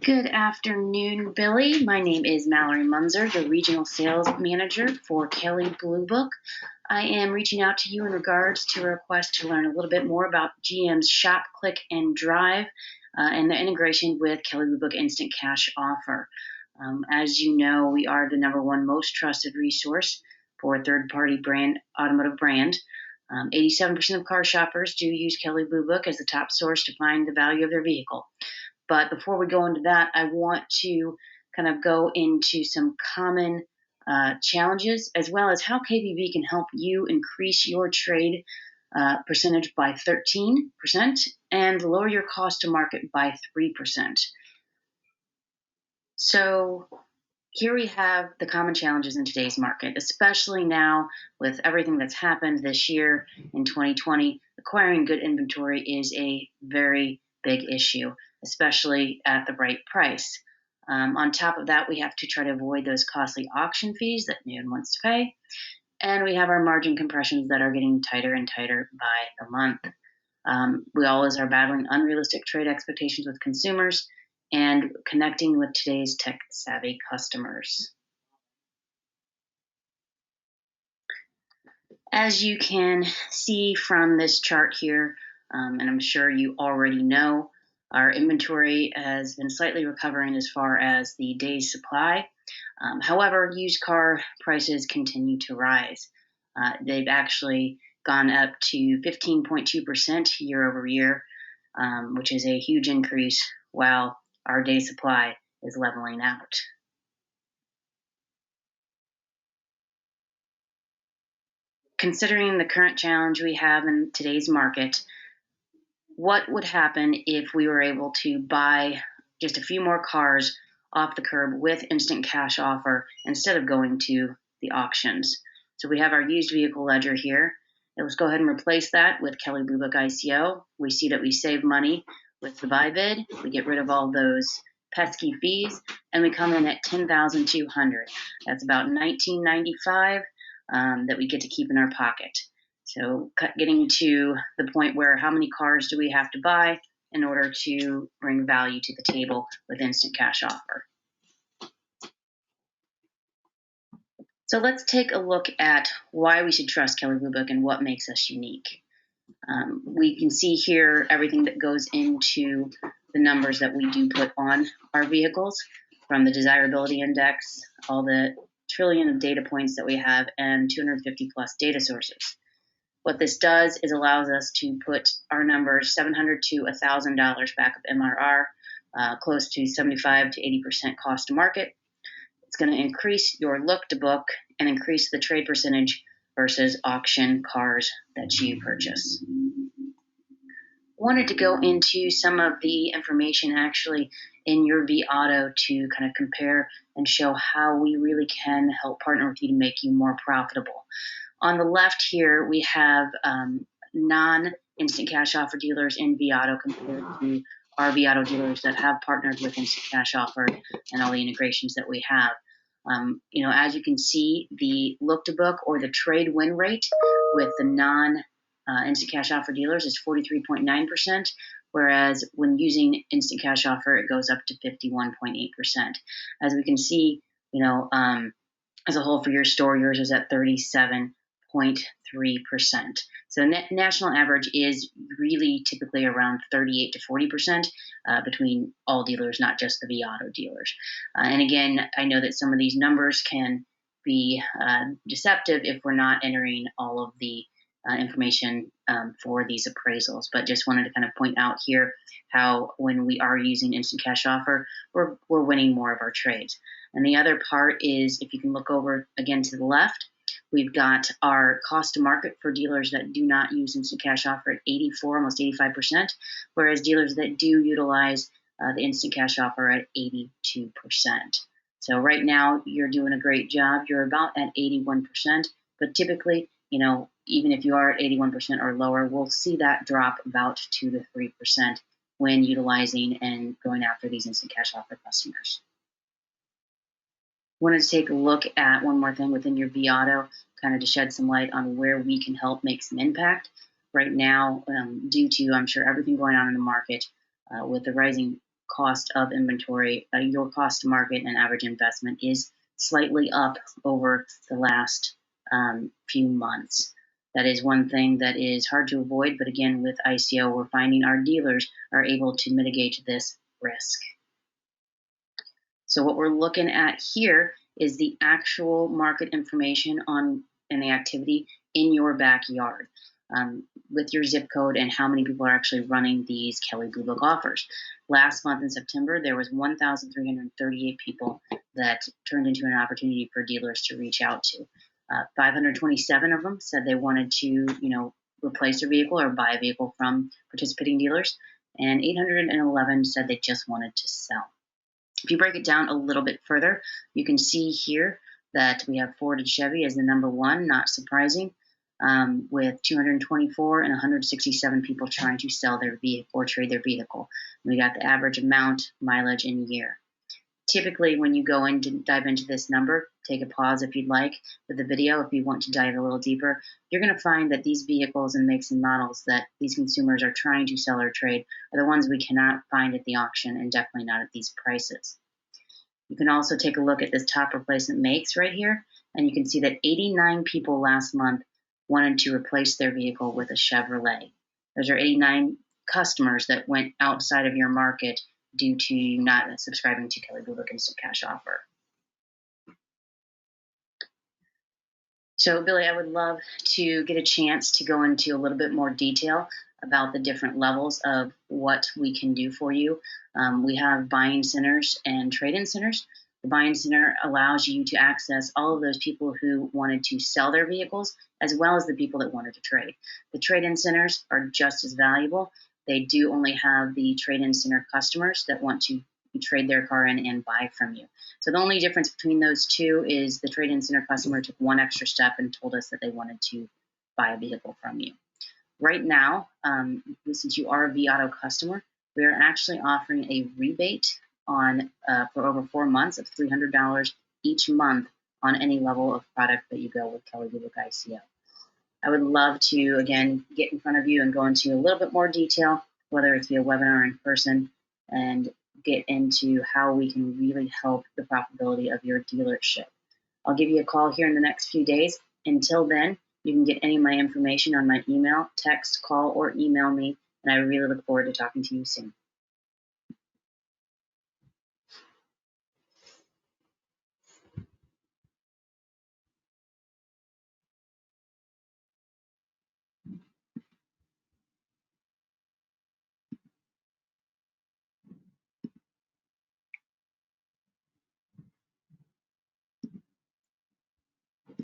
Good afternoon, Billy. My name is Mallory Munzer, the Regional Sales Manager for Kelley Blue Book. I am reaching out to you in regards to a request to learn a little bit more about GM's Shop, Click, and Drive and the integration with Kelley Blue Book Instant Cash Offer. As you know, we are the #1 most trusted resource for a third-party automotive brand. 87% of car shoppers do use Kelley Blue Book as the top source to find the value of their vehicle. But before we go into that, I want to kind of go into some common challenges as well as how KBB can help you increase your trade percentage by 13% and lower your cost to market by 3%. So here we have the common challenges in today's market, especially now with everything that's happened this year in 2020. Acquiring good inventory is a very big issue, especially at the right price. On top of that, we have to try to avoid those costly auction fees that no one wants to pay. And we have our margin compressions that are getting tighter and tighter by the month. We always are battling unrealistic trade expectations with consumers and connecting with today's tech-savvy customers. As you can see from this chart here, and I'm sure you already know, our inventory has been slightly recovering as far as the day's supply. However, used car prices continue to rise. They've actually gone up to 15.2% year over year, which is a huge increase, while our day supply is leveling out. Considering the current challenge we have in today's market, what would happen if we were able to buy just a few more cars off the curb with instant cash offer instead of going to the auctions? So we have our used vehicle ledger here. Let's go ahead and replace that with Kelley Blue Book ICO. We see that we save money with the buy bid. We get rid of all those pesky fees, and we come in at $10,200. That's about $19.95 that we get to keep in our pocket. So getting to the point where how many cars do we have to buy in order to bring value to the table with instant cash offer. So let's take a look at why we should trust Kelley Blue Book and what makes us unique. We can see here everything that goes into the numbers that we do put on our vehicles, from the desirability index, all the trillion of data points that we have, and 250 plus data sources. What this does is allows us to put our numbers $700 to $1,000 back of MRR, close to 75 to 80% cost to market. It's going to increase your look to book and increase the trade percentage versus auction cars that you purchase. Wanted to go into some of the information actually in your vAuto to kind of compare and show how we really can help partner with you to make you more profitable. On the left here, we have non-instant cash offer dealers in vAuto compared to our vAuto dealers that have partnered with instant cash offer and all the integrations that we have. As you can see, the look to book or the trade win rate with the non-instant cash offer dealers is 43.9%, whereas when using instant cash offer, it goes up to 51.8%. As we can see, as a whole for your store, yours is at 37.3%. So national average is really typically around 38 to 40% between all dealers, not just the vAuto dealers. And again, I know that some of these numbers can be deceptive if we're not entering all of the information for these appraisals, but just wanted to kind of point out here how when we are using instant cash offer, we're winning more of our trades. And the other part is, if you can look over again to the left, we've got our cost to market for dealers that do not use instant cash offer at 84, almost 85%, whereas dealers that do utilize the instant cash offer at 82%. So right now you're doing a great job. You're about at 81%, but typically, even if you are at 81% or lower, we'll see that drop about 2 to 3% when utilizing and going after these instant cash offer customers. Wanted to take a look at one more thing within your vAuto, kind of to shed some light on where we can help make some impact. Right now, due to, I'm sure, everything going on in the market with the rising cost of inventory, your cost to market and average investment is slightly up over the last few months. That is one thing that is hard to avoid, but again, with ICO, we're finding our dealers are able to mitigate this risk. So what we're looking at here is the actual market information on and the activity in your backyard with your zip code and how many people are actually running these Kelley Blue Book offers. Last month in September, there was 1,338 people that turned into an opportunity for dealers to reach out to. 527 of them said they wanted to, replace their vehicle or buy a vehicle from participating dealers, and 811 said they just wanted to sell. If you break it down a little bit further, you can see here that we have Ford and Chevy as the number one, not surprising, with 224 and 167 people trying to sell their vehicle or trade their vehicle. We got the average amount, mileage, in year. Typically, when you go in to dive into this number, take a pause if you'd like with the video if you want to dive a little deeper. You're going to find that these vehicles and makes and models that these consumers are trying to sell or trade are the ones we cannot find at the auction, and definitely not at these prices. You can also take a look at this top replacement makes right here, and you can see that 89 people last month wanted to replace their vehicle with a Chevrolet. Those are 89 customers that went outside of your market due to you not subscribing to Kelley Blue Book Instant Cash Offer. So, Billy, I would love to get a chance to go into a little bit more detail about the different levels of what we can do for you. We have buying centers and trade-in centers. The buying center allows you to access all of those people who wanted to sell their vehicles, as well as the people that wanted to trade. The trade-in centers are just as valuable. They do only have the trade-in center customers that want to trade their car in and buy from you. So the only difference between those two is the trade-in center customer took one extra step and told us that they wanted to buy a vehicle from you. Right now, since you are a vAuto customer, we are actually offering a rebate on for over 4 months of $300 each month on any level of product that you go with Kelley Blue Book ICO. I would love to, again, get in front of you and go into a little bit more detail, whether it's via webinar or in person, and get into how we can really help the profitability of your dealership. I'll give you a call here in the next few days. Until then, you can get any of my information on my email, text, call, or email me, and I really look forward to talking to you soon.